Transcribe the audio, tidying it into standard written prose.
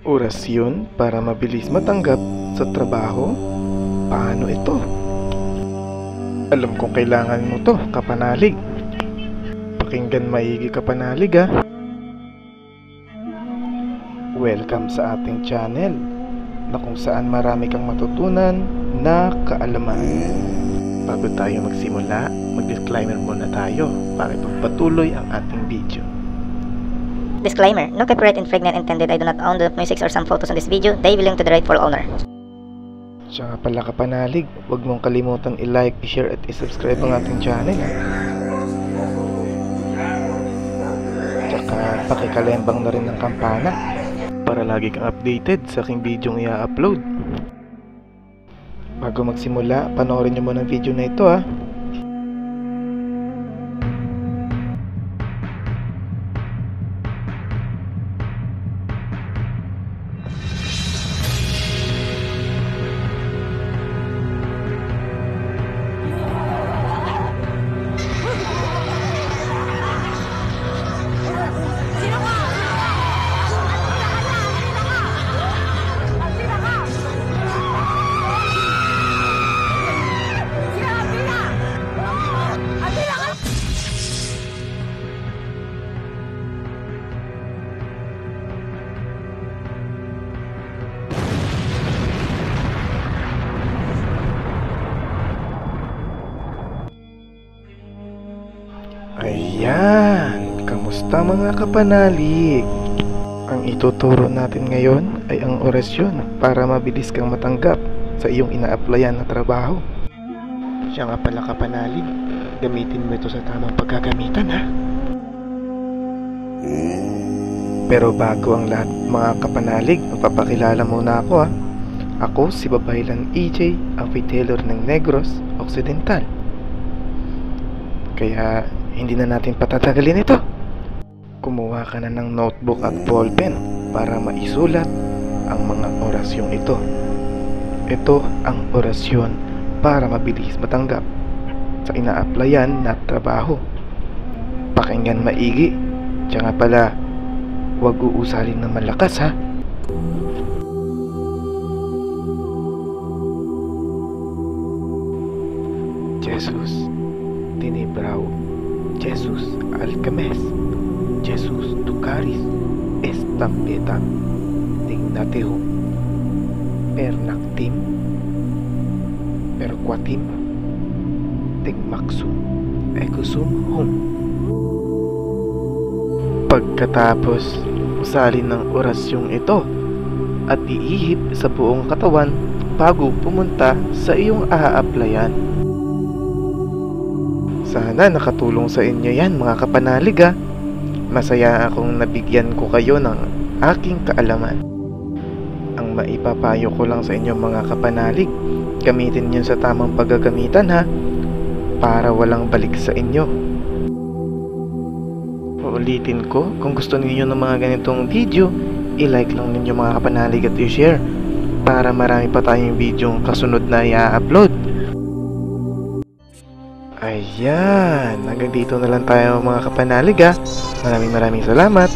Orasyon para mabilis matanggap sa trabaho? Paano ito? Alam kong kailangan mo to, kapanalig. Pakinggan maigi, kapanalig ha. Welcome sa ating channel na kung saan marami kang matutunan na kaalaman. Bago tayo magsimula, mag-disclaimer muna tayo para ipagpatuloy ang ating video. Disclaimer, no copyright infringement intended. I do not own the music or some photos on this video. They belong to the rightful owner. Siya nga pala, kapanalig, huwag mong kalimutang i-like, i-share at i-subscribe ang ating channel. Tsaka pakikalembang na rin ng kampana para lagi kang updated sa aking video i-upload. Bago magsimula, panoorin nyo muna ang video na ito ha. Ayan, kamusta mga kapanalig? Ang ituturo natin ngayon ay ang orasyon para mabilis kang matanggap sa iyong ina-applyan na trabaho. Siya nga pala, kapanalig, gamitin mo ito sa tamang pagkagamitan ha. Pero bago ang lahat mga kapanalig, magpapakilala muna ako ha. Ako si Babaylan EJ, ang retailer ng Negros Occidental. Kaya hindi na natin patatagalin ito. Kumuha ka na ng notebook at ballpen para maisulat ang mga orasyong ito. Ito ang orasyon para mabilis matanggap sa ina-applyan na trabaho. Pakinggan maigi. Tiyan nga pala, huwag uusalin ng malakas ha. Jesus Tinibrao, Jesus Alcames, Jesus Tucaris, Estampetam, Dignatehum, Pernactim, Perquatim, Tigmaxum, Ecusum Hum. Pagkatapos usalin ng orasyong ito at iihip sa buong katawan bago pumunta sa iyong a-applyan. Sana nakatulong sa inyo yan mga kapanalig ha. Masaya akong nabigyan ko kayo ng aking kaalaman. Ang maipapayo ko lang sa inyo mga kapanalig, gamitin nyo sa tamang paggagamitan ha, para walang balik sa inyo. Uulitin ko, kung gusto niyo ng mga ganitong video, i-like lang ninyo mga kapanalig at i-share para marami pa tayong video kasunod na i-upload. Ayan, hanggang dito na lang tayo mga kapanalig ha. Maraming salamat.